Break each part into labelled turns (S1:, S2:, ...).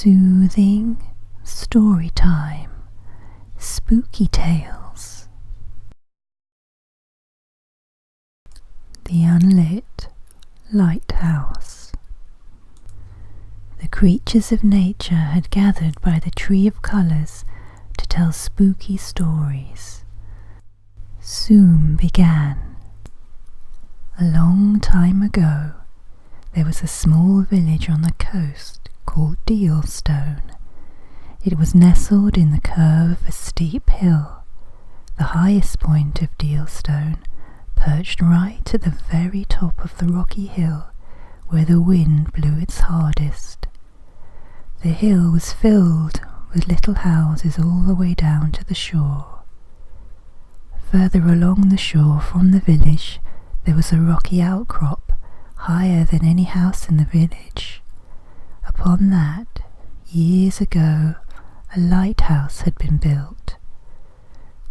S1: Soothing story time, spooky tales. The Unlit Lighthouse. The creatures of nature had gathered by the Tree of Colours to tell spooky stories. Soon began. A long time ago, there was a small village on the coast called Dealstone. It was nestled in the curve of a steep hill, the highest point of Dealstone, perched right at the very top of the rocky hill where the wind blew its hardest. The hill was filled with little houses all the way down to the shore. Further along the shore from the village there was a rocky outcrop, higher than any house in the village. Upon that, years ago, a lighthouse had been built.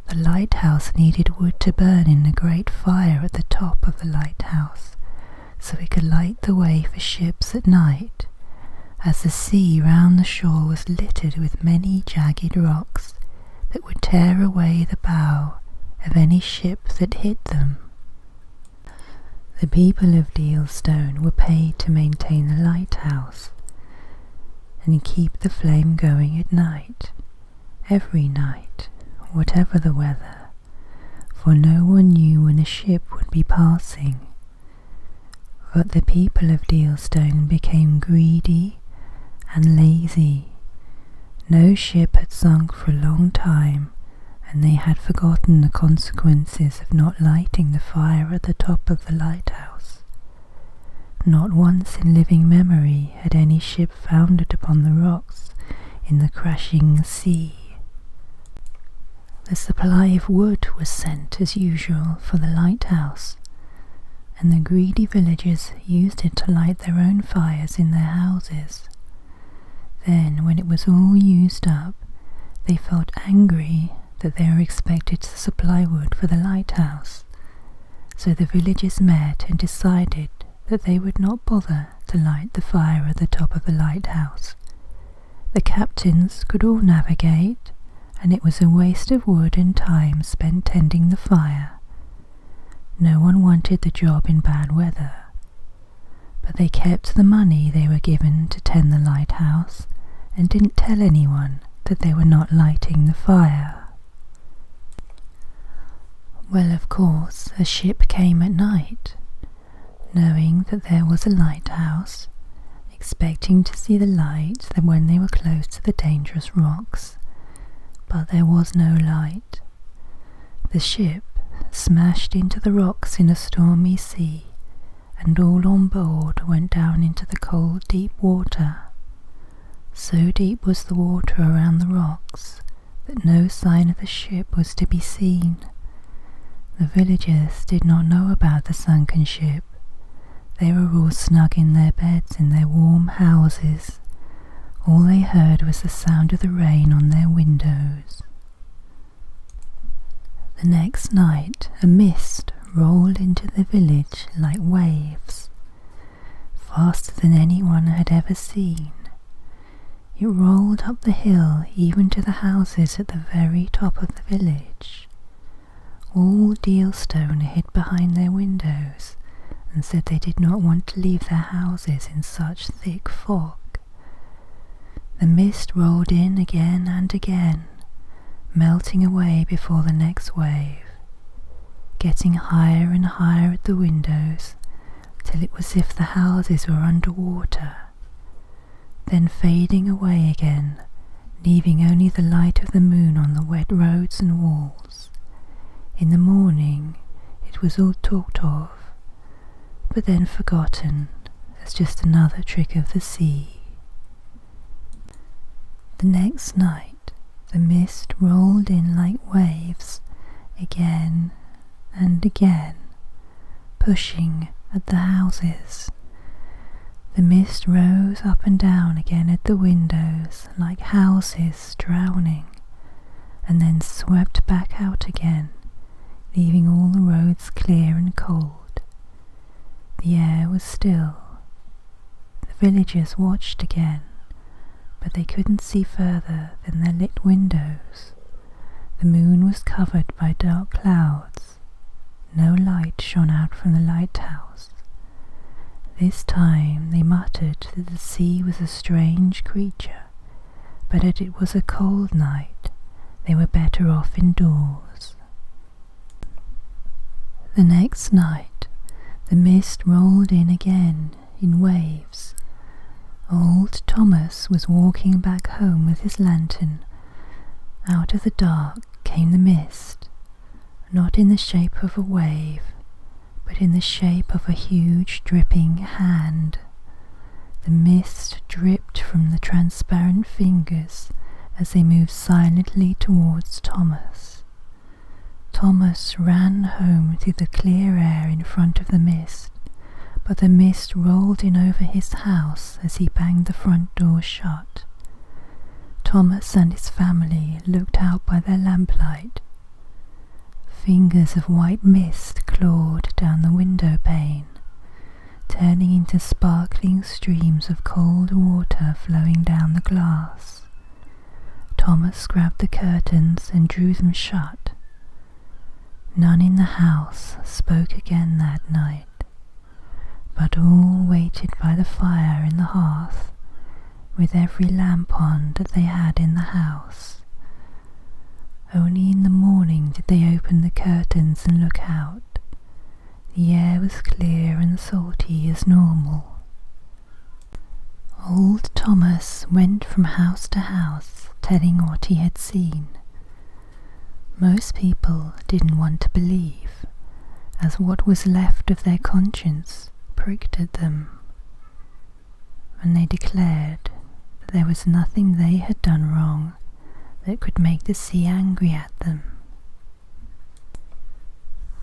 S1: The lighthouse needed wood to burn in a great fire at the top of the lighthouse, so it could light the way for ships at night, as the sea round the shore was littered with many jagged rocks that would tear away the bow of any ship that hit them. The people of Dealstone were paid to maintain the lighthouse and keep the flame going at night, every night, whatever the weather, for no one knew when a ship would be passing. But the people of Dealstone became greedy and lazy. No ship had sunk for a long time, and they had forgotten the consequences of not lighting the fire at the top of the lighthouse. Not once in living memory had any ship foundered upon the rocks in the crashing sea. The supply of wood was sent as usual for the lighthouse, and the greedy villagers used it to light their own fires in their houses. Then, when it was all used up, they felt angry that they were expected to supply wood for the lighthouse, so the villagers met and decided that they would not bother to light the fire at the top of the lighthouse. The captains could all navigate, and it was a waste of wood and time spent tending the fire. No one wanted the job in bad weather, but they kept the money they were given to tend the lighthouse and didn't tell anyone that they were not lighting the fire. Well, of course, a ship came at night, knowing that there was a lighthouse, expecting to see the light when they were close to the dangerous rocks, but there was no light. The ship smashed into the rocks in a stormy sea, and all on board went down into the cold, deep water. So deep was the water around the rocks that no sign of the ship was to be seen. The villagers did not know about the sunken ship. They were all snug in their beds in their warm houses. All they heard was the sound of the rain on their windows. The next night a mist rolled into the village like waves, faster than anyone had ever seen. It rolled up the hill even to the houses at the very top of the village. All Dealstone hid behind their windows and said they did not want to leave their houses in such thick fog. The mist rolled in again and again, melting away before the next wave, getting higher and higher at the windows till it was as if the houses were under water, then fading away again, leaving only the light of the moon on the wet roads and walls. In the morning it was all talked of, but then forgotten as just another trick of the sea. The next night the mist rolled in like waves again and again, pushing at the houses. The mist rose up and down again at the windows like houses drowning, and then swept back out again, leaving all the roads clear and cold. The air was still. The villagers watched again, but they couldn't see further than their lit windows. The moon was covered by dark clouds. No light shone out from the lighthouse. This time they muttered that the sea was a strange creature, but as it was a cold night, they were better off indoors. The next night, the mist rolled in again in waves. Old Thomas was walking back home with his lantern. Out of the dark came the mist, not in the shape of a wave, but in the shape of a huge dripping hand. The mist dripped from the transparent fingers as they moved silently towards Thomas. Thomas ran home through the clear air in front of the mist, but the mist rolled in over his house as he banged the front door shut. Thomas and his family looked out by their lamplight. Fingers of white mist clawed down the window pane, turning into sparkling streams of cold water flowing down the glass. Thomas grabbed the curtains and drew them shut. None in the house spoke again that night, but all waited by the fire in the hearth, with every lamp on that they had in the house. Only in the morning did they open the curtains and look out. The air was clear and salty as normal. Old Thomas went from house to house telling what he had seen. Most people didn't want to believe, as what was left of their conscience pricked at them, and they declared that there was nothing they had done wrong that could make the sea angry at them.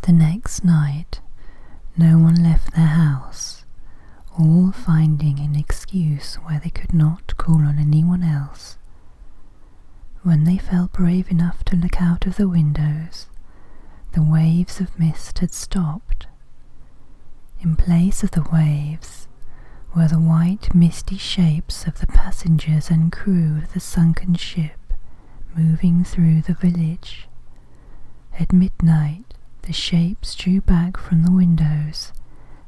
S1: The next night, no one left their house, all finding an excuse why they could not call on anyone else. When they felt brave enough to look out of the windows, the waves of mist had stopped. In place of the waves were the white, misty shapes of the passengers and crew of the sunken ship moving through the village. At midnight, the shapes drew back from the windows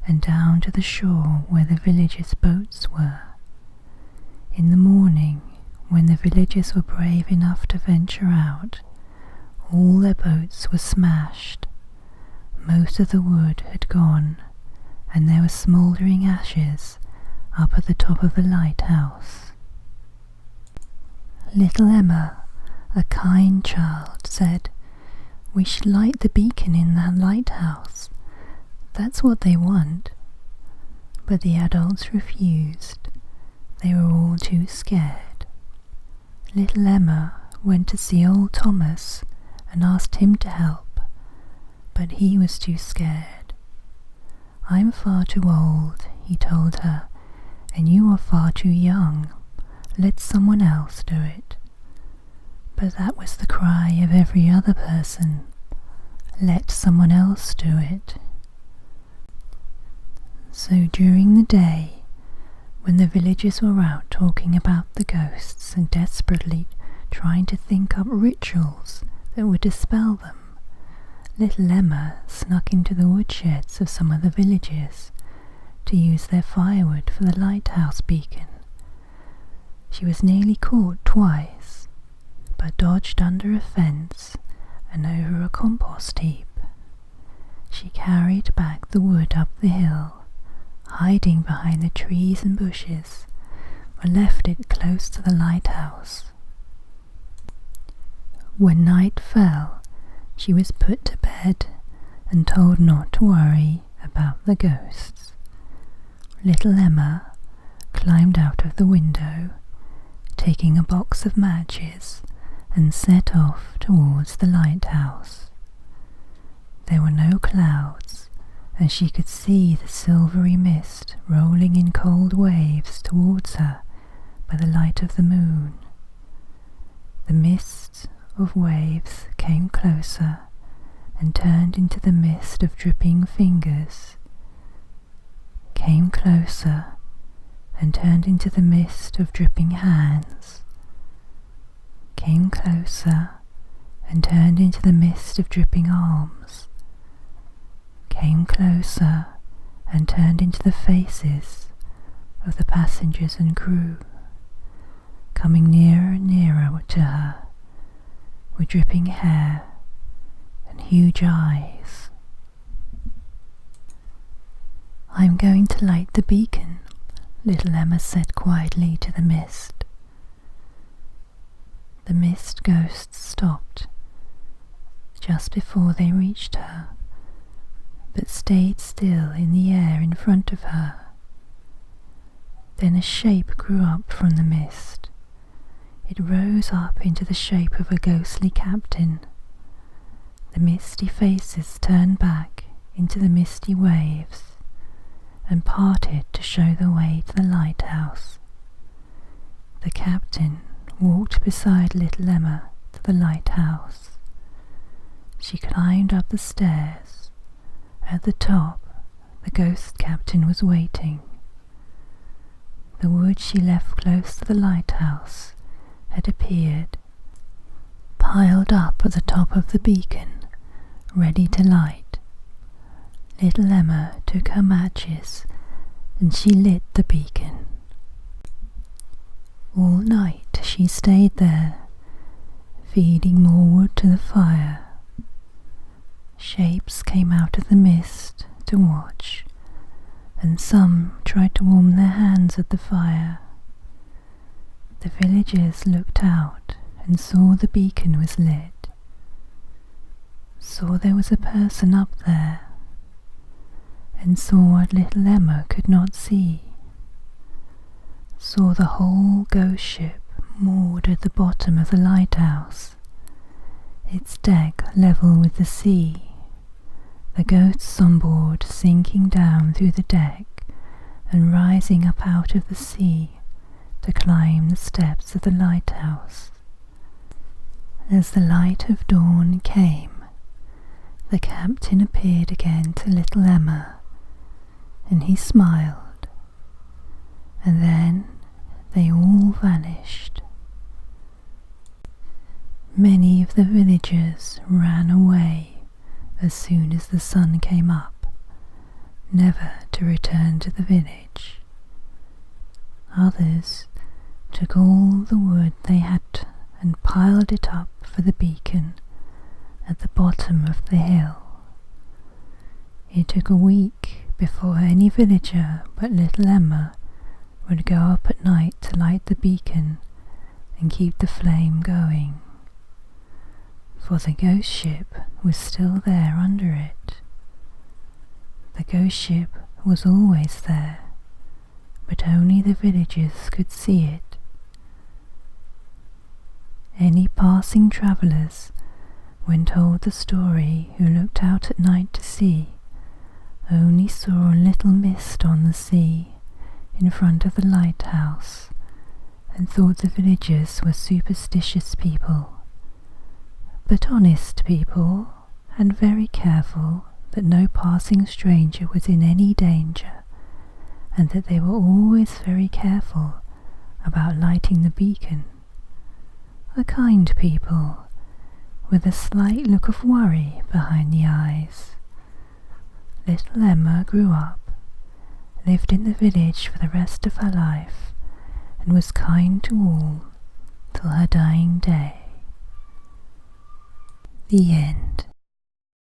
S1: and down to the shore where the villagers' boats were. In the morning, when the villagers were brave enough to venture out, all their boats were smashed. Most of the wood had gone, and there were smouldering ashes up at the top of the lighthouse. Little Emma, a kind child, said, "We should light the beacon in that lighthouse. That's what they want." But the adults refused. They were all too scared. Little Emma went to see old Thomas and asked him to help, but he was too scared. "I'm far too old," he told her, "and you are far too young. Let someone else do it." But that was the cry of every other person. Let someone else do it. So during the day, when the villagers were out talking about the ghosts and desperately trying to think up rituals that would dispel them, little Emma snuck into the woodsheds of some of the villagers to use their firewood for the lighthouse beacon. She was nearly caught twice, but dodged under a fence and over a compost heap. She carried back the wood up the hill, hiding behind the trees and bushes, or left it close to the lighthouse. When night fell, she was put to bed and told not to worry about the ghosts. Little Emma climbed out of the window, taking a box of matches, and set off towards the lighthouse. There were no clouds, and she could see the silvery mist rolling in cold waves towards her by the light of the moon. The mist of waves came closer and turned into the mist of dripping fingers, came closer and turned into the mist of dripping hands, came closer and turned into the mist of dripping arms, came closer and turned into the faces of the passengers and crew, coming nearer and nearer to her with dripping hair and huge eyes. "I'm going to light the beacon," little Emma said quietly to the mist. The mist ghost stopped just before they reached her, but stayed still in the air in front of her. Then a shape grew up from the mist. It rose up into the shape of a ghostly captain. The misty faces turned back into the misty waves and parted to show the way to the lighthouse. The captain walked beside little Emma to the lighthouse. She climbed up the stairs. At the top, the ghost captain was waiting. The wood she left close to the lighthouse had appeared, piled up at the top of the beacon, ready to light. Little Emma took her matches and she lit the beacon. All night she stayed there, feeding more wood to the fire. Shapes came out of the mist to watch, and some tried to warm their hands at the fire. The villagers looked out and saw the beacon was lit, saw there was a person up there, and saw what little Emma could not see, saw the whole ghost ship moored at the bottom of the lighthouse, its deck level with the sea, the ghosts on board sinking down through the deck and rising up out of the sea to climb the steps of the lighthouse. As the light of dawn came, the captain appeared again to little Emma, and he smiled, and then they all vanished. Many of the villagers ran away as soon as the sun came up, never to return to the village. Others took all the wood they had and piled it up for the beacon at the bottom of the hill. It took a week before any villager but little Emma would go up at night to light the beacon and keep the flame going, for the ghost ship was still there under it. The ghost ship was always there, but only the villagers could see it. Any passing travellers, when told the story, who looked out at night to see, only saw a little mist on the sea in front of the lighthouse, and thought the villagers were superstitious people, but honest people, and very careful that no passing stranger was in any danger, and that they were always very careful about lighting the beacon. A kind people, with a slight look of worry behind the eyes. Little Emma grew up, lived in the village for the rest of her life, and was kind to all till her dying day. The end.